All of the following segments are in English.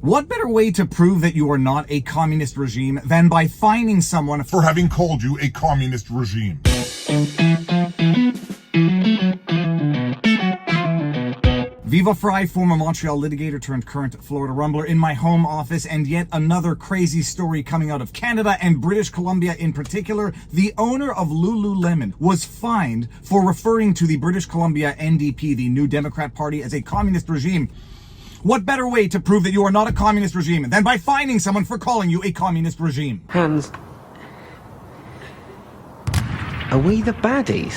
What better way to prove that you are not a communist regime than by fining someone for having called you a communist regime? Viva Fry, former Montreal litigator turned current Florida rumbler in my home office, and yet another crazy story coming out of Canada and British Columbia in particular. The owner of Lululemon was fined for referring to the British Columbia NDP, the New Democrat Party, as a communist regime. What better way to prove that you are not a communist regime than by fining someone for calling you a communist regime? Hans, are we the baddies?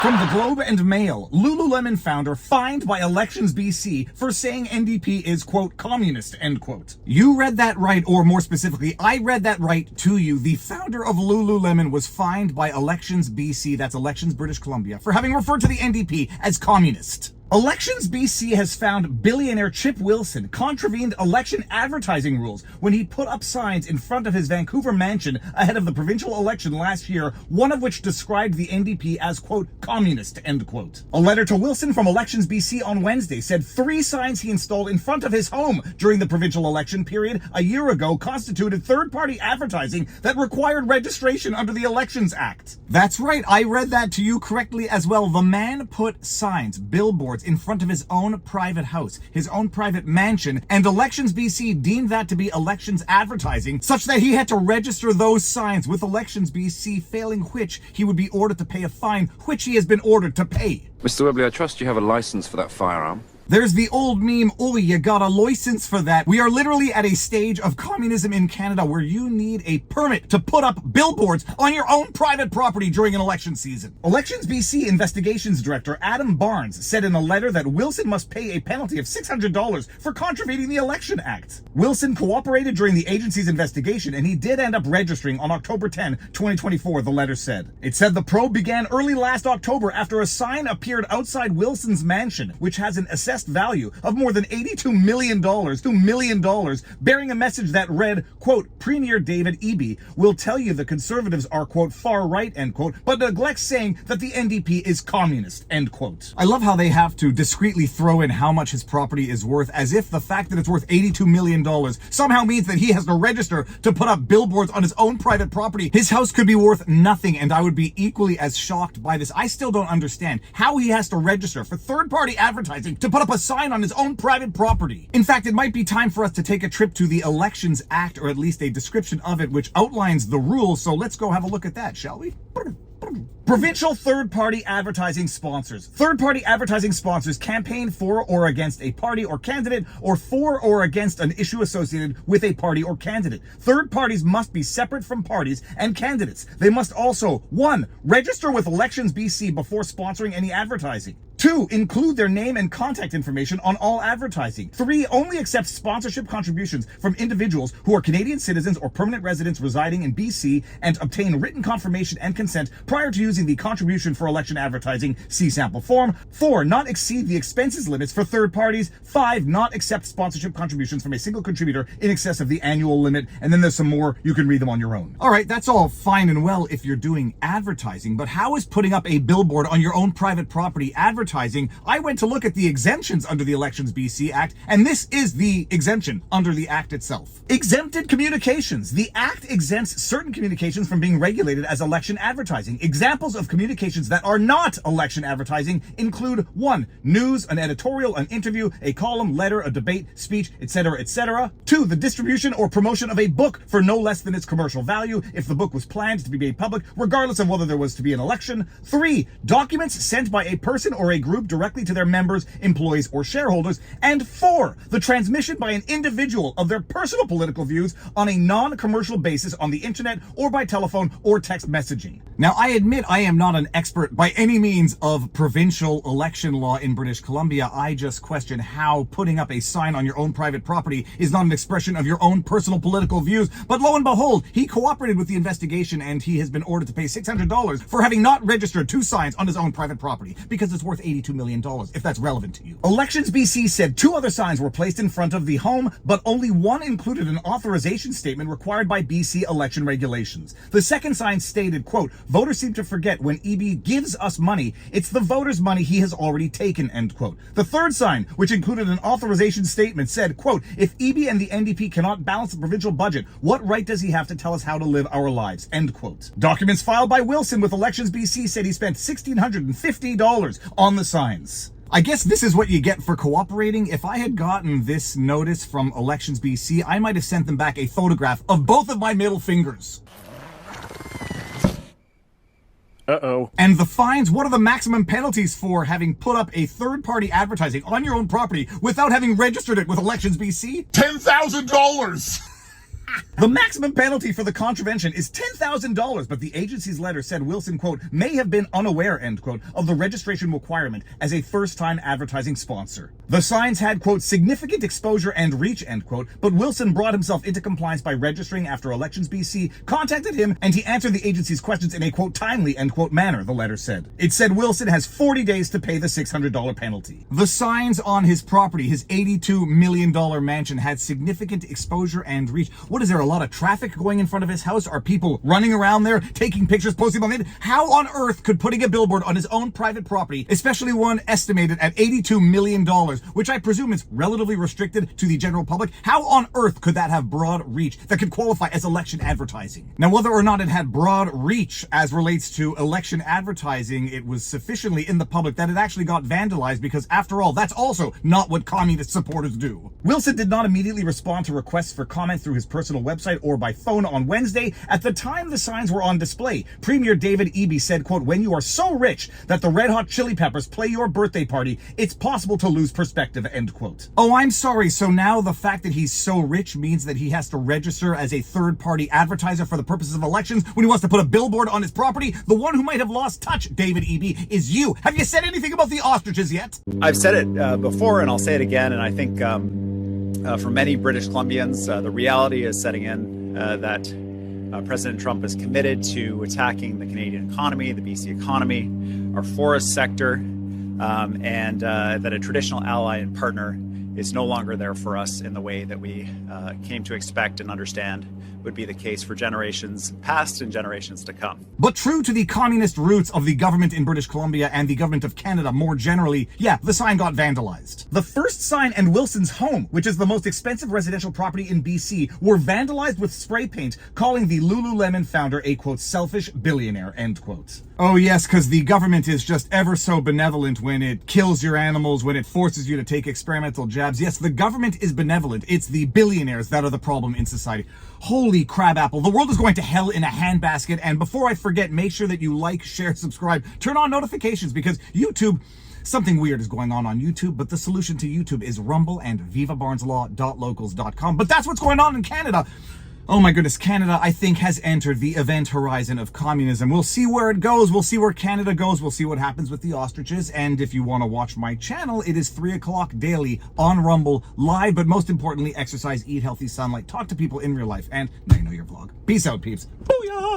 From the Globe and Mail, Lululemon founder fined by Elections BC for saying NDP is, quote, communist, end quote. You read that right, or more specifically, I read that right to you. The founder of Lululemon was fined by Elections BC, that's Elections British Columbia, for having referred to the NDP as communist. Elections BC has found billionaire Chip Wilson contravened election advertising rules when he put up signs in front of his Vancouver mansion ahead of the provincial election last year, one of which described the NDP as, quote, communist, end quote. A letter to Wilson from Elections BC on Wednesday said 3 signs he installed in front of his home during the provincial election period a year ago constituted third-party advertising that required registration under the Elections Act. That's right, I read that to you correctly as well. The man put signs, billboards, in front of his own private house, his own private mansion, and Elections BC deemed that to be elections advertising, such that he had to register those signs with Elections BC, failing which he would be ordered to pay a fine, which he has been ordered to pay. Mr. Webley, I trust you have a license for that firearm. There's the old meme, oh, you got a license for that. We are literally at a stage of communism in Canada where you need a permit to put up billboards on your own private property during an election season. Elections BC Investigations Director Adam Barnes said in a letter that Wilson must pay a penalty of $600 for contravening the Election Act. Wilson cooperated during the agency's investigation, and he did end up registering on October 10, 2024, the letter said. It said the probe began early last October after a sign appeared outside Wilson's mansion, which has an assessed value of more than $82 million, bearing a message that read, quote, Premier David Eby will tell you the Conservatives are, quote, far right, end quote, but neglects saying that the NDP is communist, end quote. I love how they have to discreetly throw in how much his property is worth, as if the fact that it's worth $82 million somehow means that he has to register to put up billboards on his own private property. His house could be worth nothing, and I would be equally as shocked by this. I still don't understand how he has to register for third-party advertising to put up a sign on his own private property. In fact, it might be time for us to take a trip to the Elections Act, or at least a description of it, which outlines the rules. So let's go have a look at that, shall we? Provincial third-party advertising sponsors. Third-party advertising sponsors campaign for or against a party or candidate, or for or against an issue associated with a party or candidate. Third parties must be separate from parties and candidates. They must also, 1, register with Elections BC before sponsoring any advertising. 2, include their name and contact information on all advertising. 3, only accept sponsorship contributions from individuals who are Canadian citizens or permanent residents residing in BC and obtain written confirmation and consent prior to using the contribution for election advertising, see sample form. 4, not exceed the expenses limits for third parties. 5, not accept sponsorship contributions from a single contributor in excess of the annual limit. And then there's some more. You can read them on your own. All right, that's all fine and well if you're doing advertising, but how is putting up a billboard on your own private property advertising? I went to look at the exemptions under the Elections BC Act, and this is the exemption under the Act itself. Exempted communications. The Act exempts certain communications from being regulated as election advertising. Examples of communications that are not election advertising include 1, news, an editorial, an interview, a column, letter, a debate, speech, etc., etc. 2, the distribution or promotion of a book for no less than its commercial value if the book was planned to be made public, regardless of whether there was to be an election. 3, documents sent by a person or a group directly to their members, employees, or shareholders. And 4, the transmission by an individual of their personal political views on a non-commercial basis on the internet or by telephone or text messaging. Now, I admit I am not an expert by any means of provincial election law in British Columbia. I just question how putting up a sign on your own private property is not an expression of your own personal political views. But lo and behold, he cooperated with the investigation, and he has been ordered to pay $600 for having not registered 2 signs on his own private property, because it's worth $82 million, if that's relevant to you. Elections BC said 2 other signs were placed in front of the home, but only 1 included an authorization statement required by BC election regulations. The second sign stated, quote, voters seem to forget when EB gives us money, it's the voters' money he has already taken, end quote. The third sign, which included an authorization statement, said, quote, if EB and the NDP cannot balance the provincial budget, what right does he have to tell us how to live our lives, end quote. Documents filed by Wilson with Elections BC said he spent $1,650 on the signs. I guess this is what you get for cooperating. If I had gotten this notice from Elections BC, I might have sent them back a photograph of both of my middle fingers. Uh-oh. And the fines, what are the maximum penalties for having put up a third-party advertising on your own property without having registered it with Elections BC? $10,000! The maximum penalty for the contravention is $10,000, but the agency's letter said Wilson, quote, may have been unaware, end quote, of the registration requirement as a first-time advertising sponsor. The signs had, quote, significant exposure and reach, end quote, but Wilson brought himself into compliance by registering after Elections BC contacted him, and he answered the agency's questions in a, quote, timely, end quote, manner, the letter said. It said Wilson has 40 days to pay the $600 penalty. The signs on his property, his $82 million mansion, had significant exposure and reach. What is there, a lot of traffic going in front of his house? Are people running around there, taking pictures, posting them on it? How on earth could putting a billboard on his own private property, especially one estimated at $82 million, which I presume is relatively restricted to the general public, how on earth could that have broad reach that could qualify as election advertising? Now, whether or not it had broad reach as relates to election advertising, it was sufficiently in the public that it actually got vandalized because, after all, that's also not what communist supporters do. Wilson did not immediately respond to requests for comment through his personal website or by phone on Wednesday. At the time the signs were on display, Premier David Eby said, quote, when you are so rich that the Red Hot Chili Peppers play your birthday party, it's possible to lose perspective, end quote. Oh, I'm sorry. So now the fact that he's so rich means that he has to register as a third-party advertiser for the purposes of elections when he wants to put a billboard on his property? The one who might have lost touch, David Eby, is you. Have you said anything about the ostriches yet? I've said it before, and I'll say it again, and I think for many British Columbians, the reality is setting in that President Trump is committed to attacking the Canadian economy, the BC economy, our forest sector, and that a traditional ally and partner is no longer there for us in the way that we came to expect and understand would be the case for generations past and generations to come. But true to the communist roots of the government in British Columbia and the government of Canada more generally, yeah, the sign got vandalized. The first sign and Wilson's home, which is the most expensive residential property in BC, were vandalized with spray paint, calling the Lululemon founder a, quote, selfish billionaire, end quote. Oh yes, because the government is just ever so benevolent when it kills your animals, when it forces you to take experimental jabs. Yes, the government is benevolent. It's the billionaires that are the problem in society. Holy crab apple. The world is going to hell in a handbasket. And before I forget, make sure that you like, share, subscribe, turn on notifications, because YouTube, something weird is going on YouTube, but the solution to YouTube is Rumble and vivabarneslaw.locals.com. But that's what's going on in Canada. Oh my goodness, Canada, I think, has entered the event horizon of communism. We'll see where it goes. We'll see where Canada goes. We'll see what happens with the ostriches. And if you want to watch my channel, it is 3 o'clock daily on Rumble, live, but most importantly, exercise, eat healthy, sunlight, talk to people in real life, and now you know your vlog. Peace out, peeps. Booyah!